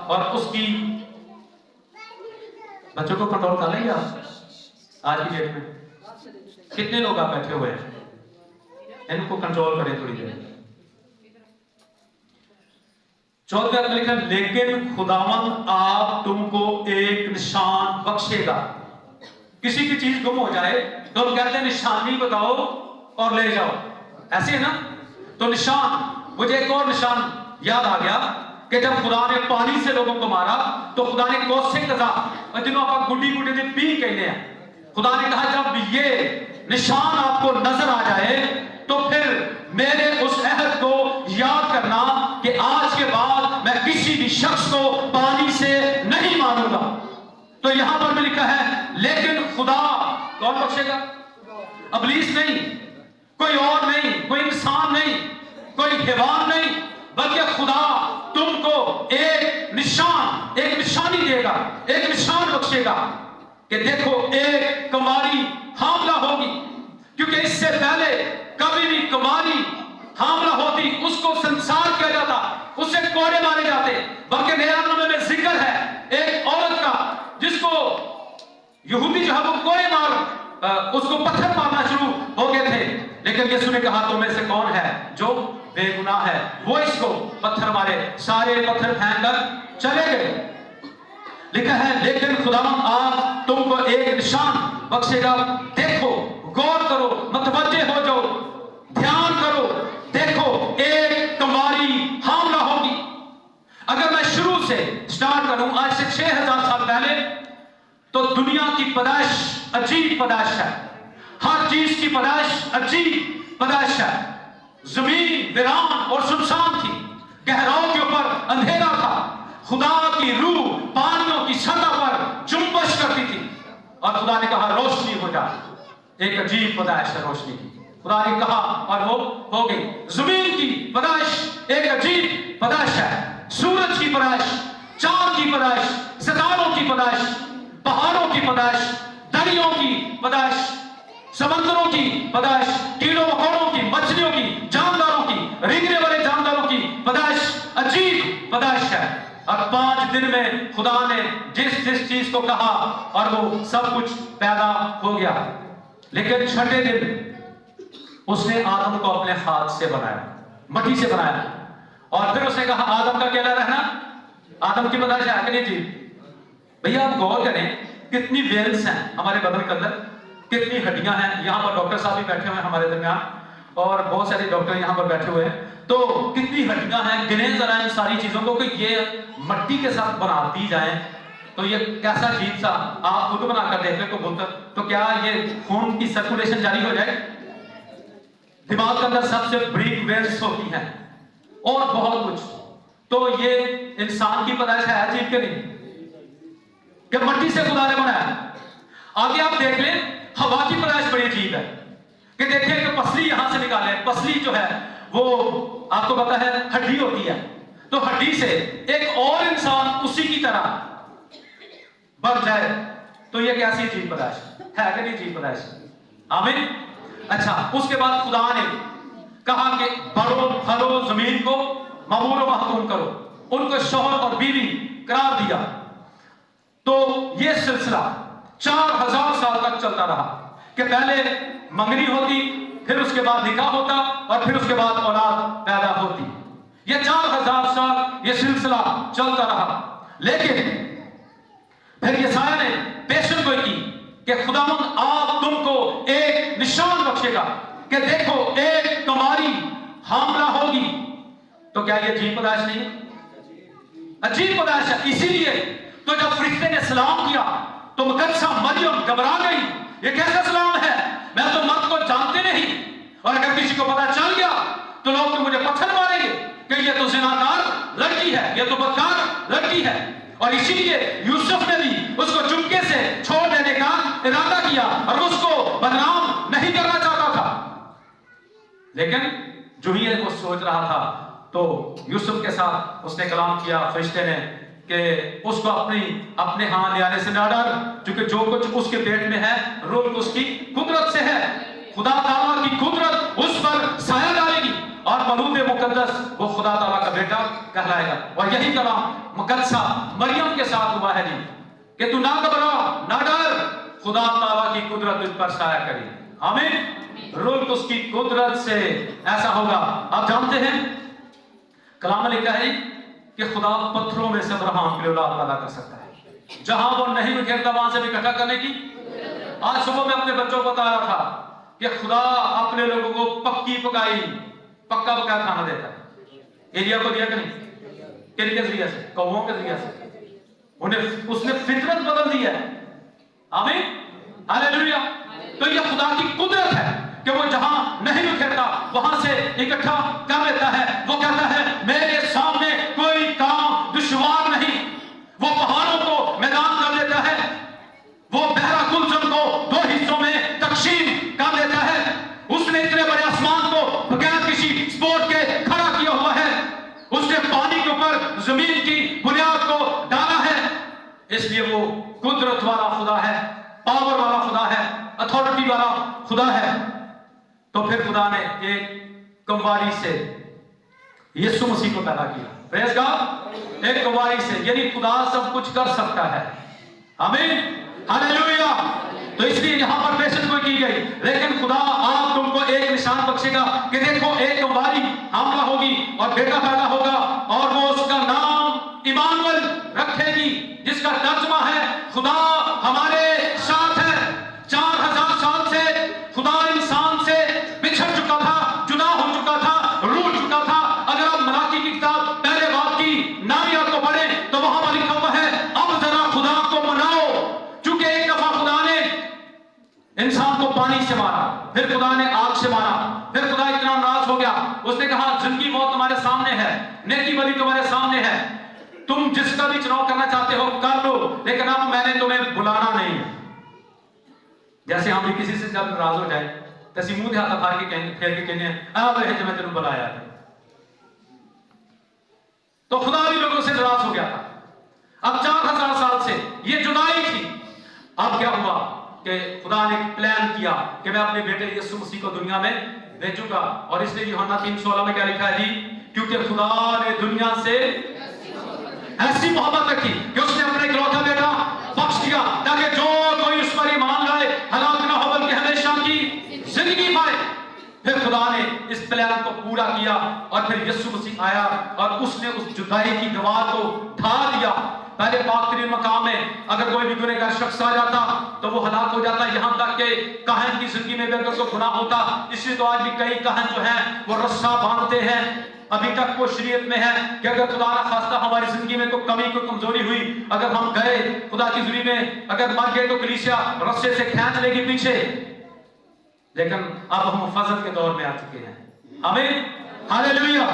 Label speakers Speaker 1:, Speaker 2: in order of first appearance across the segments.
Speaker 1: और उसकी बच्चों को कंट्रोल कर लेंगे आप आज की डेट में? कितने लोग आप बैठे हुए हैं, इनको कंट्रोल करें थोड़ी देर। 14 में लिखा, लेकिन खुदावंद आप तुमको एक निशान बख्शेगा। किसी की चीज गुम हो जाए तो हम कहते हैं निशानी बताओ और ले जाओ, ऐसे है ना? तो निशान, मुझे एक और निशान याद आ गया कि जब खुदा ने पानी से लोगों को मारा तो खुदा ने कोसे कहा, जिन्हों आप गुड्डी गुड्डी ने पी कहते हैं, खुदा ने कहा जब ये निशान आपको नजर आ जाए तो फिर मेरे उस अहद को याद करना कि आज के बाद मैं किसी भी शख्स को पानी से नहीं मारूंगा। तो यहां पर भी लिखा है, लेकिन खुदा कौन बख्शेगा? इब्लीस नहीं, कोई और नहीं, कोई इंसान नहीं, कोई हैवान नहीं, बल्कि खुदा तुमको एक निशान, एक निशानी देगा, एक निशान बख्शेगा कि देखो एक कुमारी हामला होगी। क्योंकि इससे पहले कभी भी कुमारी हामला होती उसको संसार किया जाता, उससे कोड़े मारे जाते, बल्कि नया नामे में जिक्र है एक औरत का जिसको यहूदी जो है वो कोड़े मार, उसको पत्थर मारना शुरू हो गए थे, लेकिन यीशु ने कहा तुम में से कौन है जो बेगुनाह है, वो इसको पत्थर मारे। सारे पत्थर फेंक कर चले गए। लिखा है, लेकिन खुदावंद आप तुमको एक निशान बख्शेगा। देखो, गौर करो, मतवज्जे हो जाओ, ध्यान करो, देखो एक कुमारी हामला होगी। अगर मैं शुरू से स्टार्ट करूं, आज से 6000 साल पहले, तो दुनिया की पैदाइश अजीब पैदाइश है, हर चीज की पैदाइश अजीब पैदाइश है। जमीन वीरान और सुनसान थी, गहराओं के ऊपर अंधेरा था, खुदा की रूह पानियों की सतह पर जुम्बश करती थी और खुदा ने कहा रोशनी हो जा। एक अजीब पैदाइश है रोशनी की, खुदा ने कहा और वो हो गई। जमीन की पैदाइश एक अजीब पैदाइश है, सूरज की पैदाइश, चांद की पैदाइश, सितारों की पैदाइश, पहाड़ों की पैदाइश, दरियों की पैदाइश, समंदरों की पैदाइश, कीड़ों मकोड़ों की, मछलियों की, जानदारों की, रेंगने वाले जानदारों की पैदाइश अजीब पैदाइश है। और 5 दिन में खुदा ने जिस जिस चीज को कहा और वो सब कुछ पैदा हो गया। लेकिन छठे दिन उसने आदम को अपने हाथ से बनाया, मट्टी से बनाया, और फिर उसने कहा आदम का अकेला रहना आदम की पैदाइश है कि नहीं जी? भैया आप गौर करें कितनी वेल्स हैं हमारे बदन के अंदर, कितनी हड्डियां हैं। यहाँ पर डॉक्टर साहब भी बैठे हुए हैं हमारे दरमियान और बहुत सारे डॉक्टर यहाँ पर बैठे हुए हैं, तो कितनी हड्डियां हैं, गिने जरा इन सारी चीजों को कि ये मट्टी के साथ बना दी जाए तो ये कैसा अजीब सा, आप खुद बनाकर देख ले तो क्या ये खून की सर्कुलेशन जारी हो जाए? दिमाग के अंदर सबसे ब्रीक वेव्स होती हैं और बहुत कुछ। तो ये इंसान की पैदाइश है अजीब के नहीं कि मट्टी से खुदा ने बनाया। आगे आप देख लें हवा की पैदाइश बड़ी अजीब है कि देखिए कि पसली यहां से निकाले, पसली जो है वो आपको पता है हड्डी होती है, तो हड्डी से एक और इंसान उसी की तरह बन जाए तो ये कैसी अजीब पैदाइश है कि नहीं? अजीब पैदाइश, आमीन। अच्छा, उसके बाद खुदा ने कहा कि बढ़ो फलो जमीन को मामूर व हुकुम करो, उनको शौहर और बीवी करार दिया। तो ये सिलसिला 4000 साल तक चलता रहा कि पहले मंगनी होती, फिर उसके बाद निकाह होता और फिर उसके बाद औलाद पैदा होती। ये 4000 साल ये सिलसिला चलता रहा। लेकिन फिर यसाया ने पेशन गोई की कि खुदावंद आप तुमको एक निशान बख्शेगा कि देखो एक कुमारी हामला होगी। तो क्या ये अजीब पैदाइश नहीं है? अजीब पैदाइश है। इसीलिए तो जब फरिश्ते ने सलाम किया तो मुकद्दसा मरियम घबरा गई, ये कैसा सलाम है, मैं तो मर्द को जानते नहीं, और अगर किसी को पता चल गया तो लोग तो मुझे पत्थर मारेंगे कि ये तो ज़िनाकार लड़की है, ये तो बदकार लड़की है। और इसीलिए यूसुफ ने भी उसको चुपके से छोड़ देने का इरादा किया और उसको बदनाम नहीं करना चाहता था। लेकिन जो ही वो सोच रहा था तो यूसुफ के साथ उसने कलाम किया फरिश्ते ने कि उसको अपने हाथ ले आने से ना डर, क्योंकि जो कुछ उसके पेट में है रुल्क उसकी कुदरत से है। खुदा ताला की कुदरत उस पर साया डालेगी और मलूद मुकद्दस वो खुदा ताला का बेटा कहलाएगा। और यही कलाम मुकद्दसा मरियम के साथ हुआ है जी कि तू ना घबरा ना डर, खुदा ताला की कुदरत तुझ पर साया करेगी। आमीन। रुल्क उसकी कुदरत से ऐसा होगा। आप जानते हैं कलाम में लिखा है कि खुदा पत्थरों में से अब्राहम के लिए औलाद पैदा कर सकता है। जहां वो नहीं बिखेरता वहां से भी इकट्ठा करने की। आज सुबह में अपने बच्चों को बता रहा था कि खुदा अपने लोगों को पक्की पकाई पक्का पकाया खाना देता है। एलिया को दिया कि नहीं? किन के जरिए से? कौवों के जरिए से। उन्हें उसने फितरत बदल दी है। आमीन, हालेलुया। तो यह खुदा की कुदरत है कि वो जहां नहीं बिखेरता वहां से इकट्ठा कर लेता है। वो कहता है मेरे सामने कोई काम दुश्वार नहीं। वो पहाड़ों को मैदान कर देता है, वो बहरा गुलशन को दो हिस्सों में तकसीम कर देता है। उसने इतने बड़े आसमान को बगैर किसी स्पोर्ट के खड़ा किया हुआ है। उसने पानी के ऊपर जमीन की बुनियाद को डाला है। इसलिए वो कुदरत वाला खुदा है, पावर वाला खुदा है, अथॉरिटी वाला खुदा है। तो फिर खुदा ने एक कंवारी से यीशु मसीह को पैदा किया। Praise God. एक कंवारी से, यानी खुदा सब कुछ कर सकता है। आमीन, हालेलुया। तो इसलिए यहां पर पेशेंट को की गई, लेकिन खुदा आप तुमको एक निशान बख्शेगा कि देखो एक कंवारी हमला होगी और बेटा पैदा होगा और वो उसका नाम इमानुएल रखेगी, जिसका तर्जुमा है खुदा हमारे साथ है। 4000 साल से खुदा इंसान से बिछड़ चुका था, जुदा हो चुका था, रूठ चुका था। अगर आप मलाकी की किताब पहले बाब की नामियात को पढ़े तो वहां पर लिखा हुआ है अब जरा खुदा को मनाओ। चूंकि एक दफा खुदा ने इंसान को पानी से मारा, फिर खुदा ने आग से मारा, फिर खुदा इतना नाराज हो गया, उसने कहा जिंदगी मौत तुम्हारे सामने है, नेकी बली तुम्हारे सामने है, तुम जिसका भी चुनाव करना चाहते हो कर लो, लेकिन अब मैंने तुम्हें बुलाना नहीं है। जैसे हम भी किसी से जब नाराज हो जाए तैसे मुंह हाथ फाड़ के फेर के कहने अब है मैं तेरे बुलाया था। तो खुदा भी लोगों से नाराज हो गया था। अब 4000 साल से ये जुदाई थी। अब क्या हुआ कि खुदा ने प्लान किया कि मैं अपने बेटे यीशु मसीह को दुनिया में भेजूंगा। और इसलिए यूहन्ना 3:16 में क्या लिखा है जी? क्योंकि खुदा ने दुनिया से ऐसी मोहब्बत रखी कि उसने अपने इकलौता बेटा बख्श दिया ताकि जो कोई उस पर ईमान लाए हलाक ना हो बल्कि हमेशा की जिंदगी पाए। फिर खुदा ने इस प्लान को पूरा किया और फिर यीशु मसीह आया और उसने उस जुदाई की दीवार को ढा दिया। पहले पाक तरीन मकाम में अगर कोई भी गुनहगार शख्स आ जाता तो वो हलाक हो जाता, यहां तक कि काहन की जिंदगी में भी अगर कोई गुनाह होता। इसलिए तो आज भी कई काहन जो हैं वो रस्सा बांधते हैं। अभी तक वो शरीयत में है कि अगर खुदा ना खास्ता हमारी जिंदगी में कोई कमी कोई कमजोरी हुई, अगर हम गए खुदा की जुरी में, अगर मर गए तो कलीसिया रस्से से खींच लेगी पीछे। लेकिन अब हम फजल के दौर में आ चुके हैं। आमीन, हालेलुया।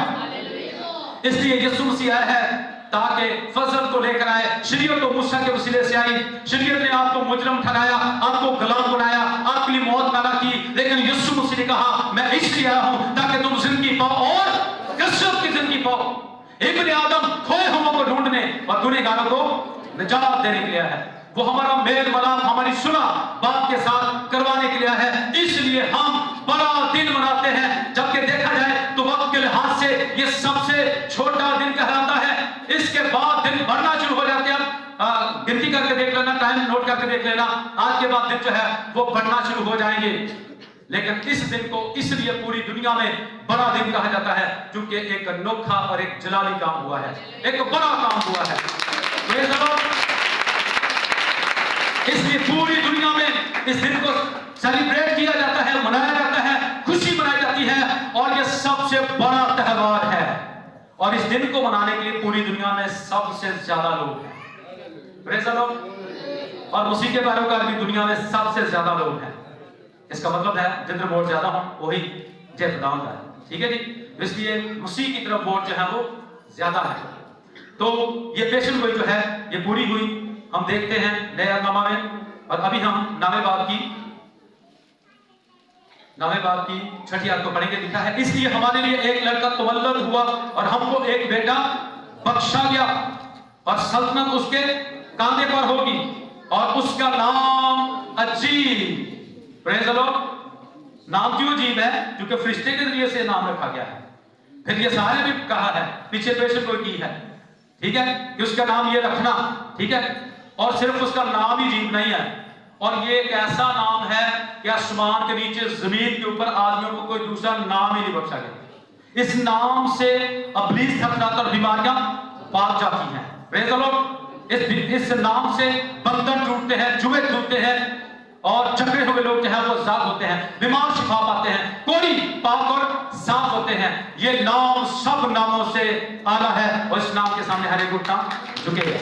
Speaker 1: इसलिए यीशु मसीह आया है ताकि फजल को लेकर आए। शरीयत तो मूसा के वसीले से आई, शरीयत ने आपको मुजरम ठहराया, आपको गुलाम बनाया, आपके लिए मौत पैदा की। लेकिन यीशु मसीह ने कहा मैं इसलिए आया हूं ताकि तुम जिंदगी पाओ और कसरत की जिंदगी पाओ। इब्ने आदम खोए हुओं को ढूंढने और गुनहगारों को निजात देने के लिए है। वो हमारा मेल मिलाप हमारी सुलह बाप के साथ करवाने के लिए है। इसलिए हम बड़ा दिन मनाते हैं, जबकि देखा जाए तो वक्त के लिहाज से ये सबसे छोटा दिन कहलाता है। इसके बाद दिन बढ़ना शुरू हो जाते हैं। गिनती करके देख लेना, टाइम नोट करके देख लेना, आज के बाद दिन जो है वो बढ़ना शुरू हो जाएंगे। लेकिन इस दिन को इसलिए पूरी दुनिया में बड़ा दिन कहा जाता है क्योंकि एक अनोखा और एक जलाली काम हुआ है, एक बड़ा काम हुआ है। इसलिए पूरी दुनिया में इस दिन को सेलिब्रेट किया जाता है, मनाया जाता है, खुशी मनाई जाती है और यह सबसे बड़ा त्योहार है। और इस दिन को मनाने के लिए पूरी दुनिया में सबसे ज्यादा लोग हैं। Praise the Lord. और उसी के पैरोकार भी दुनिया में सबसे ज्यादा लोग हैं। इसका मतलब है जिधर वोट ज्यादा हो वही जीतता होता है। ठीक है जी। इसलिए मसीह की तरफ वोट जो है वो ज्यादा है। तो ये पेशन गोई जो है ये पूरी हुई, हम देखते हैं नए अहदनामा में। और अभी हम नावे बाब की 6ठी आयत को पढ़ेंगे। लिखा है इसलिए हमारे लिए एक लड़का तवल्लद हुआ और हमको एक बेटा बख्शा गया और सल्तनत उसके कांधे पर होगी और उसका नाम अजीब। Praise the Lord. नाम क्यों अजीब है? क्योंकि फरिश्ते के जरिए से नाम रखा गया है। फिर ये सारे भी कहा है, पीछे पेश कोई की है, ठीक है, कि उसका नाम ये रखना, ठीक है। और सिर्फ उसका नाम ही अजीब नहीं है, और ये एक ऐसा नाम है कि आसमान के नीचे जमीन के ऊपर आदमियों को कोई दूसरा नाम ही नहीं बख्शा गया। इस नाम से अबलीस थपथपाता और बीमारियां भाग जाती हैं। Praise the Lord. इस नाम से बंधन टूटते हैं, जुए टूटते हैं, और जकड़े हुए लोग जो है वो आजाद होते हैं, बीमार शिफा पाते हैं, कोड़ी पाक और साफ होते हैं। ये नाम सब नामों से आला है, और इस नाम के सामने हर एक घुटना झुकेगा।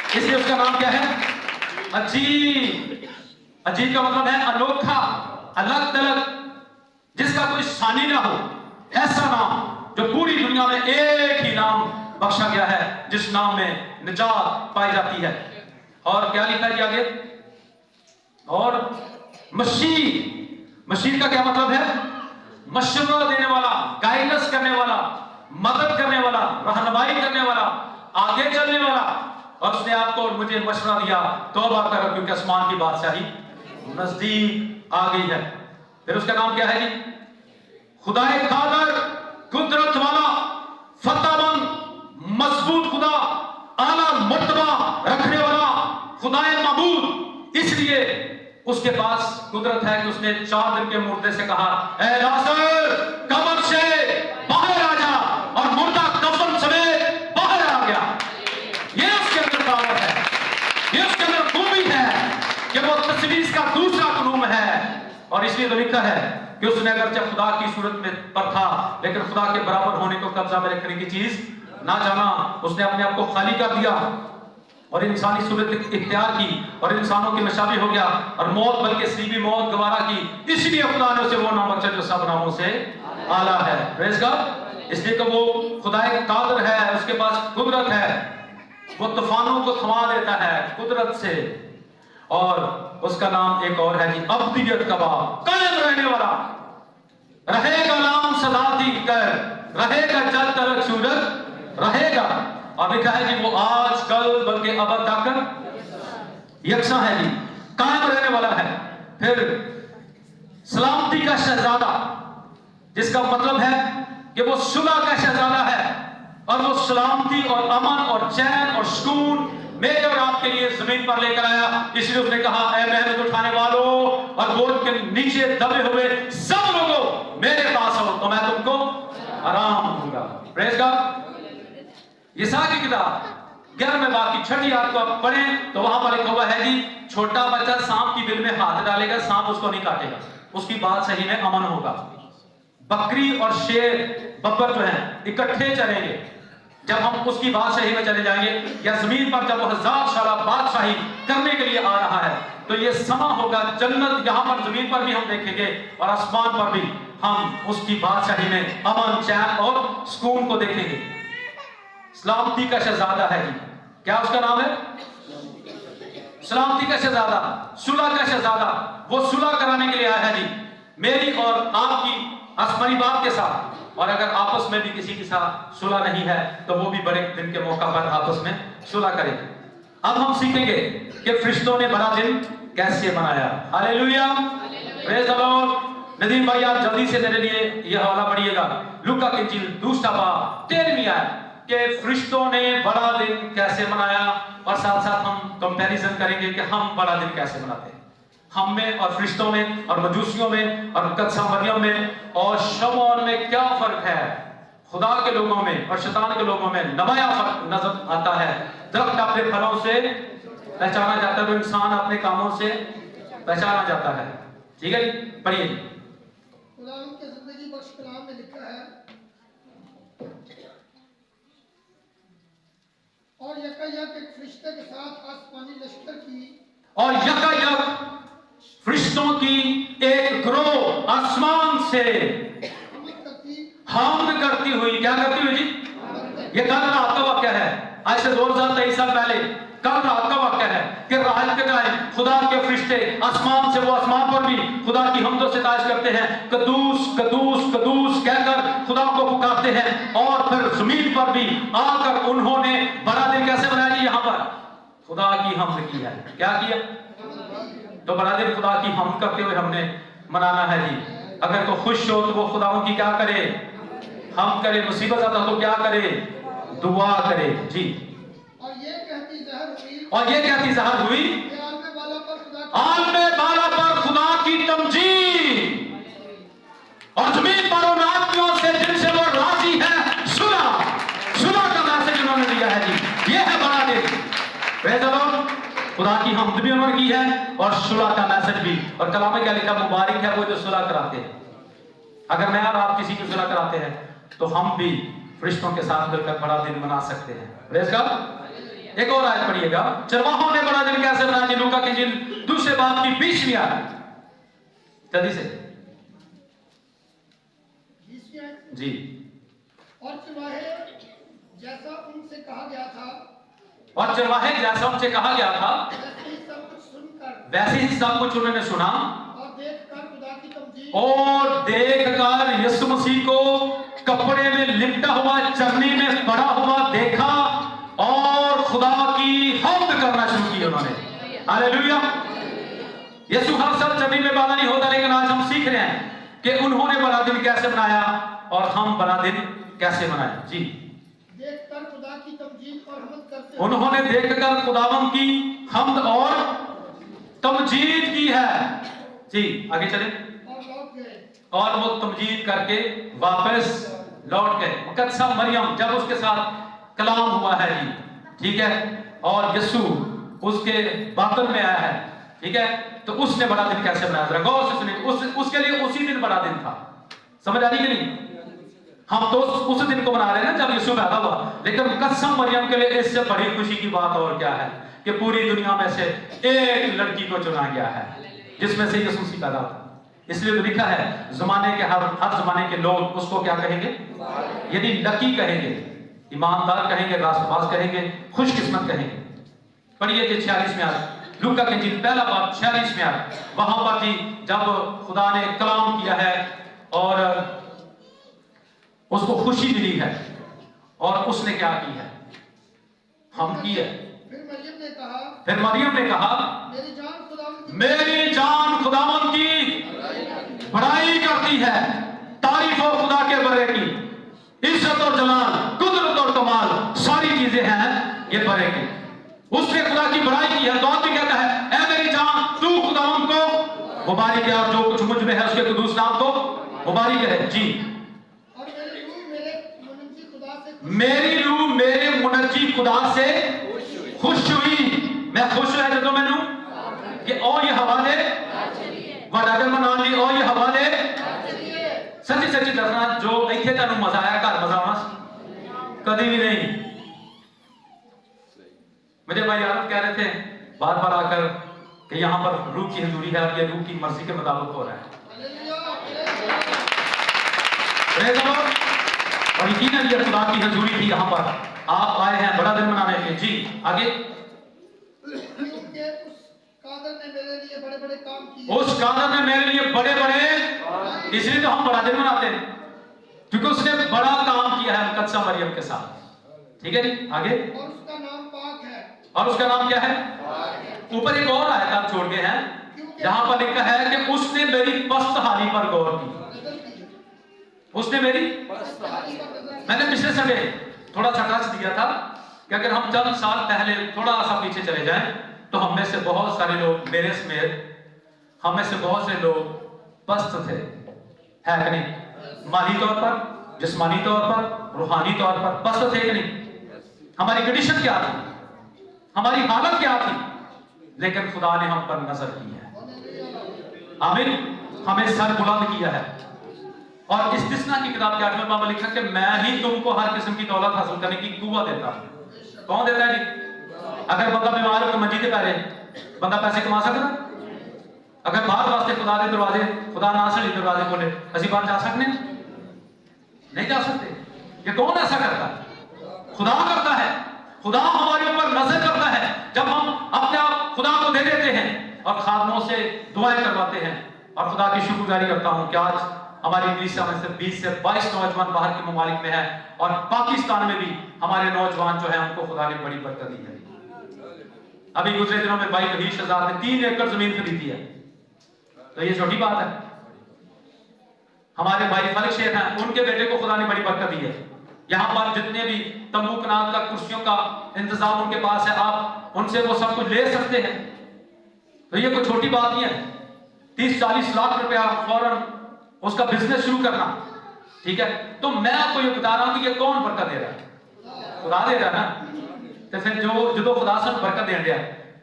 Speaker 1: इसलिए उसका नाम क्या है? अजीब। अजीब का मतलब है अनोखा, अलग थलग, जिसका कोई सानी ना हो, ऐसा नाम जो पूरी दुनिया में एक ही नाम बख्शा गया है, जिस नाम में निजात पाई जाती है। और क्या लिखा है आगे? और मसीह का क्या मतलब है? मशवरा देने वाला, गाइडेंस करने वाला, मदद करने वाला, रहनुमाई करने वाला, आगे चलने वाला। और उसने आपको और मुझे मशवरा दिया, तौबा करो क्योंकि आसमान की बादशाही नजदीक आ गई है। फिर उसका नाम क्या है जी? खुदाए कादर, कुदरत वाला, फतेहमंद, मजबूत खुदा, आला मर्तबा रखने वाला, खुदाए माबूद। इसलिए उसके पास कुदरत है कि उसने 4 दिन के मुर्दे से कहा, ऐ लाजर कब्र से बाहर आ जा, और मुर्दा कफन समेत बाहर आ गया। ये उसके अंदर पावर है, ये उसके अंदर खूबी है कि वो तस्वीर का दूसरा कानून है। और इसलिए तो लिखा है कि उसने अगर जब खुदा की सूरत में पर था, लेकिन खुदा के बराबर होने को कब्जा में रखने की चीज ना जाना, उसने अपने आप को खाली कर दिया और इंसानी सूरत इख्तियार की, और इंसानों की मशाबी हो गया, और मौत बल्कि सलीबी मौत गवारा की। इसलिए खुदा ने उसे वो नाम बख्शा जो सब नामों से आला है। Praise God. इसलिए कि वो खुदाए कादर है, उसके पास कुदरत है, वो तूफानों को थमा देता है कुदरत से। और उसका नाम एक और है जी, अब्दियत का बाप, कायम रहने वाला, रहेगा नाम सदा दी कर, रहेगा जल तक सूरज रहेगा। और लिखा है जी वो आज कल बल्कि अब तक यकसा है जी, कायम रहने वाला है। फिर सलामती का शहजादा, जिसका मतलब है कि वो सुलह का शहजादा है, और वो सलामती और अमन और चैन और सुकून मेरे और आपके लिए जमीन पर लेकर आया। इसलिए उसने कहा, ऐ मेहनत उठाने वालों और बोझ के नीचे दबे हुए सब लोगों मेरे पास आओ तो मैं तुमको आराम दूंगा। Praise God. यशायाह की किताब 11वें बाब की 6ठी आयत को आप पढ़ें तो वहां पर लिखा हुआ है जी, छोटा बच्चा सांप की बिल में हाथ डालेगा, सांप उसको नहीं काटेगा, उसकी बात सही में अमन होगा। बकरी और शेर बब्बर जो है इकट्ठे चलेंगे, जब हम उसकी बादशाही में चले जाएंगे, या जमीन पर जब वो 1000 साल बादशाही करने के लिए आ रहा है, तो ये समा होगा जन्नत, यहां पर जमीन पर भी हम देखेंगे और आसमान पर भी हम उसकी बादशाही में अमन, चैन और सुकून को देखेंगे। सलामती का शहजादा है जी, क्या उसका नाम है? सलामती का शहजादा, सुलह का शहजादा। वो सुलह कराने के लिए आया है जी, मेरी और आपकी आसमानी बाप के साथ। और अगर आपस में भी किसी के साथ सुलह नहीं है तो वो भी बड़े दिन के मौका पर आपस में सुलह करेंगे। अब हम सीखेंगे कि फरिश्तों ने बड़ा दिन कैसे मनाया। Hallelujah, praise the Lord. Nadeem भाई आप जल्दी से मेरे लिए यह हवाला पढ़िएगा, लूका की इंजील 2 बाब 13वीं आयत, कि फरिश्तों ने बड़ा दिन कैसे मनाया। और साथ साथ हम कंपैरिजन करेंगे कि हम बड़ा दिन कैसे मनाते हैं, हम में और फरिश्तों में और मजूसियों में और कदसा मरियम में और शमौन में क्या फर्क है। खुदा के लोगों में और शैतान के लोगों में नमाया फर्क नजर आता है। दरख्त अपने फलों से पहचाना जाता है, तो इंसान अपने कामों से पहचाना जाता है। ठीक है, पढ़िए।
Speaker 2: खुदा के जिंदगी बख्श कलाम में लिखा है, और यकायक एक फरिश्ते के साथ आसमानी लश्कर की,
Speaker 1: और यकायक फरिश्तों की एक ग्रोह आसमान से हामद करती हुई, क्या करती हुई जी? ये कल रात का वाक्य है, आज से 2023 साल पहले कल रात का वाक्य है कि रात के टाइम खुदा के फरिश्ते आसमान से, वो आसमान पर भी खुदा की हमदो सितारिश करते हैं, कदूस कदूस कदूस कहकर खुदा को पुकारते हैं। और फिर जमीन पर भी आकर उन्होंने बड़ा दिन कैसे बनाया जी? यहाँ पर खुदा की हमद की है। क्या किया? तो बड़ा दिन खुदा की हम करते हुए हमने मनाना है जी। अगर तो खुश हो तो वो खुदाओं की क्या करे, हम करे। मुसीबत आता हो तो क्या करे, दुआ करे जी।
Speaker 2: और ये कहती जहर हुई
Speaker 1: और ये कहती ज़हर हुई
Speaker 2: कि आलमे बाला पर खुदा की
Speaker 1: आलमे बाला पर खुदा की तमजीद और जमीन पर उन आदमियों से जिनसे वो राजी है सुलह। सुलह का मैसेज उन्होंने दिया है जी। ये है बड़ा दिन। Praise the Lord. खुदा की हमद भी उन्होंने की है और सुलह का मैसेज भी। और कलाम में क्या लिखा, मुबारक है वो जो सुलह कराते हैं। अगर मैं और आप किसी की सुलह कराते हैं तो हम भी फरिश्तों के साथ मिलकर बड़ा दिन मना सकते हैं। Praise God. एक और आयत पढ़िएगा, चरवाहों ने बड़ा दिन कैसे मनाया जी। लूका की इंजील दूसरे बाब की 20वीं आयत, जल्दी से
Speaker 2: 20वीं आयत।
Speaker 1: जी।
Speaker 2: और चरवाहे जैसा उनसे कहा गया था
Speaker 1: और चरवाहे जैसा उनसे कहा गया था
Speaker 2: वैसे ही सब कुछ सुनकर
Speaker 1: वैसे ही सब कुछ उन्होंने सुना
Speaker 2: और देखकर खुदा की तमजीद
Speaker 1: और देखकर यीशु मसीह को कपड़े में लिपटा हुआ चरनी में पड़ा हुआ देखा और खुदा की हम्द करना शुरू की उन्होंने। हालेलुया। यीशु हर साल चरनी में बाला नहीं होता, लेकिन आज हम सीख रहे हैं कि उन्होंने बड़ा दिन कैसे मनाया और हम बड़ा दिन कैसे मनाए जी।
Speaker 2: देखकर खुदा की तमजीद और हमद करते
Speaker 1: उन्होंने देखकर खुदावंद की हम्द और तमजीद की है जी। आगे चले।
Speaker 2: और लौट गए।
Speaker 1: और वो तमजीद करके वापस लौट गए। मुकद्दसा मरियम जब उसके साथ कलाम हुआ है जी, ठीक है, और यीशु उसके बातन में आया है, ठीक है, तो उसने बड़ा दिन कैसे मनाया, जरा गौर से सुनिए। उसके लिए उसी दिन बड़ा दिन था। समझ आ रही कि नहीं? हम तो उस दिन को मना रहे हैं ना जब यीशु पैदा हुआ, लेकिन मुकद्दसा मरियम के लिए इससे बड़ी खुशी की बात और क्या है कि पूरी दुनिया में से एक लड़की को चुना गया है जिसमें से यीशु मसीह पैदा हुआ। इसलिए तो लिखा है जमाने के हर जमाने के लोग उसको क्या कहेंगे, यदि लकी कहेंगे, ईमानदार कहेंगे, रास्तबाज कहेंगे, खुशकिस्मत कहेंगे। पढ़िए कि 46 में आयत, लूका की इंजील पहला बाब 46 में आयत, वहां पर जी जब खुदा ने कलाम किया है और उसको खुशी मिली है और उसने क्या की है, हम की है।
Speaker 2: फिर मरियम ने कहा मेरी जान
Speaker 1: खुदावंद की बड़ाई करती है, तारीफ हो खुदा के बरे की, इज्जत और जलाल, कुदरत और कमाल सारी चीजें हैं ये बरे की। उसने खुदा की बड़ाई की है। तो भी कहता है ऐ मेरी जान तू खुदावंद को मुबारक है और जो कुछ मुझ में है उसके कुदूस नाम को मुबारक है जी।
Speaker 2: और मेरी रूह मेरे
Speaker 1: मुनज्जी खुदा से खुश हुई। मैं खुश है जो मैनू कि ओ ये हवाले वडागर मना ली, ओ ये हवाले सच्ची सच्ची दसना जो इथे तेन मजा आया घर मजा आना कभी भी नहीं। मुझे भाई यार कह रहे थे बार बार आकर कि यहाँ पर रूह की हजूरी है और ये रूह की मर्जी के मुताबिक हो रहा है। और यकीनन ये खुदा की हजूरी थी, यहाँ पर आप आए हैं बड़ा दिन मनाने के जी। आगे उस कादर ने मेरे लिए बड़े बड़े, इसलिए तो हम बड़ा दिन मनाते हैं क्योंकि उसने बड़ा काम किया है मुकद्दसा मरियम के साथ, ठीक है जी। आगे
Speaker 2: और उसका नाम पाक है।
Speaker 1: और उसका नाम क्या है? ऊपर एक और आयत आप छोड़ गए हैं जहां पर लिखा है कि उसने मेरी पस्त हाली पर गौर की। उसने मेरी, मैंने पिछले संडे थोड़ा सा टच दिया था कि अगर हम चंद साल पहले थोड़ा सा पीछे चले जाएं तो हम में से बहुत सारे लोग, मेरे समेत हम में से बहुत से लोग पस्त थे, है कि नहीं? माली तौर पर, जिस्मानी तौर पर, रूहानी तौर पर पस्त थे कि नहीं? हमारी कंडीशन क्या थी, हमारी हालत क्या थी, लेकिन खुदा ने हम पर नजर की है। आमीन। हमें सर बुलंद किया है। और इस्तिस्ना की किताब के 8वें बाब में लिखा कि मैं ही तुमको हर किस्म की दौलत हासिल करने की कुव्वत देता हूं। कौन देता है जी? अगर बंदा बीमार हो तो मंजी ते पैरे बंदा पैसे कमा सकता? अगर बाहर वास्ते खुदा के दरवाजे, खुदा ना सड़ी दरवाजे खोले, असि बाहर जा सकते? नहीं जा सकते। ये कौन ऐसा करता है? खुदा करता है। खुदा हमारे ऊपर नजर करता है जब हम अपने आप खुदा को दे देते हैं और खादमों से दुआएं करवाते हैं। और खुदा की शुक्रगुजारी करता हूं कि आज हमारी कलीसिया में से 20 से 22 नौजवान बाहर के ममालिक में है और पाकिस्तान में भी हमारे नौजवान जो है उनको खुदा ने बड़ी बरकत दी है। अभी गुजरे दिनों में भाई रहीश आजाद ने 3 एकड़ जमीन खरीदी है, तो ये छोटी बात है? हमारे भाई फलक शेख हैं, उनके बेटे को खुदा ने बड़ी बरकत दी है। यहाँ पर जितने भी तंबू कनात का कुर्सियों का इंतजाम उनके पास है, आप उनसे वो सब कुछ ले सकते हैं। तो ये कोई छोटी बात नहीं है। 30-40 लाख रुपया फौरन उसका बिजनेस शुरू करना, ठीक है। तो मैं आपको ये बता रहा हूं कि ये कौन बरकत दे रहा है? खुदा दे रहा है ना। तो फिर जो खुदा से बरकत देन दिया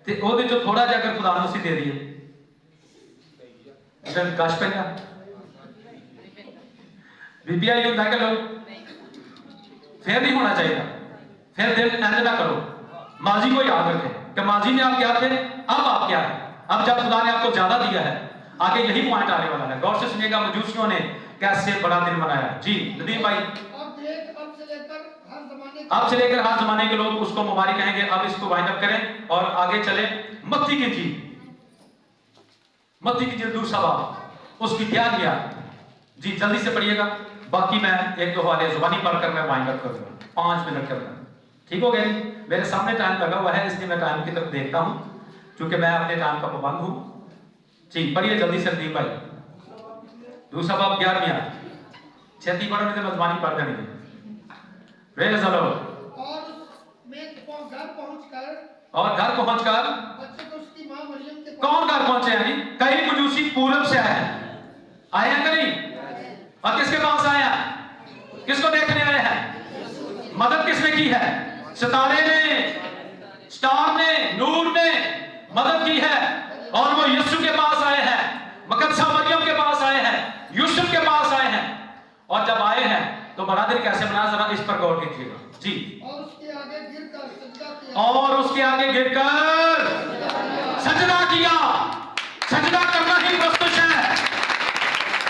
Speaker 1: ते ओदे जो थोड़ा जिहा अगर खुदा ने उसी दे दिए फिर कश पैंदा बीपीआई होता है कि लोग फिर नहीं होना चाहिए। फिर दिल इंज ना करो, माजी को याद रखें कि माजी में आप क्या थे, अब आप क्या है। अब जब खुदा ने आपको ज्यादा दिया है, आगे यही पॉइंट आने वाला है। गौर से सुनिएगा, मजूसियों ने कैसे बड़ा दिन मनाया। जी नदीम भाई, अब से लेकर हर जमाने के लोग उसको मुबारक कहेंगे। अब इसको वाइंड अप करें और आगे चले। मत्ती की जिल्द दूसरा बाब, उसकी क्या किया जी, जल्दी से पढ़िएगा। बाकी मैं एक दो हवाले जुबानी पढ़कर मैं वाइंड अप करूंगा 5 मिनट के अंदर, ठीक हो गया। मेरे सामने टाइम लगा हुआ है, इसलिए मैं टाइम की तरफ देखता हूं, क्योंकि मैं अपने टाइम का पाबंद हूं। जी पढ़िए जल्दी से नदीम भाई। दूसरा बाब 11 छेती पढ़ने से मजबानी पढ़ देनी रे चलो। और घर पहुंचकर कौन घर पहुंचे? यानी कई मजूसी पूरब से आए हैं, आए हैं कि नहीं? और किसके पास आए हैं? किसको देखने आए हैं? मदद किसने की है? सितारे ने, स्टार ने, नूर ने मदद की है। और वो यूसुफ के पास आए हैं, मकदसा मरियम के पास आए हैं, यूसुफ के पास आए हैं। और जब आए हैं तो बड़ा दिन कैसे बना, जरा इस पर गौर कीजिएगा जी। और उसके आगे गिरकर सजदा किया। सजदा करना ही प्रस्तुत है,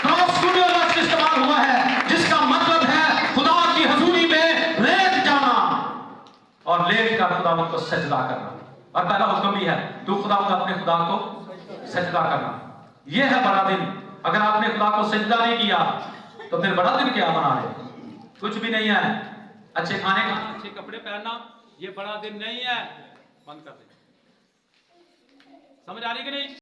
Speaker 1: क्रॉस इस्तेमाल हुआ है, जिसका मतलब है खुदा की हजूरी में लेट जाना और लेट कर खुदा को सजदा करना। और पहला हुक्म भी है, तू खुदा अपने खुदा को सजदा करना। यह है बड़ा दिन। अगर आपने खुदा को सजदा नहीं किया तो फिर बड़ा दिन क्या मना रहे? कुछ भी नहीं है। अच्छे खाने खाना, अच्छे कपड़े पहनना, ये बड़ा दिन नहीं है। बंद कर दे। समझ आ रही कि नहीं?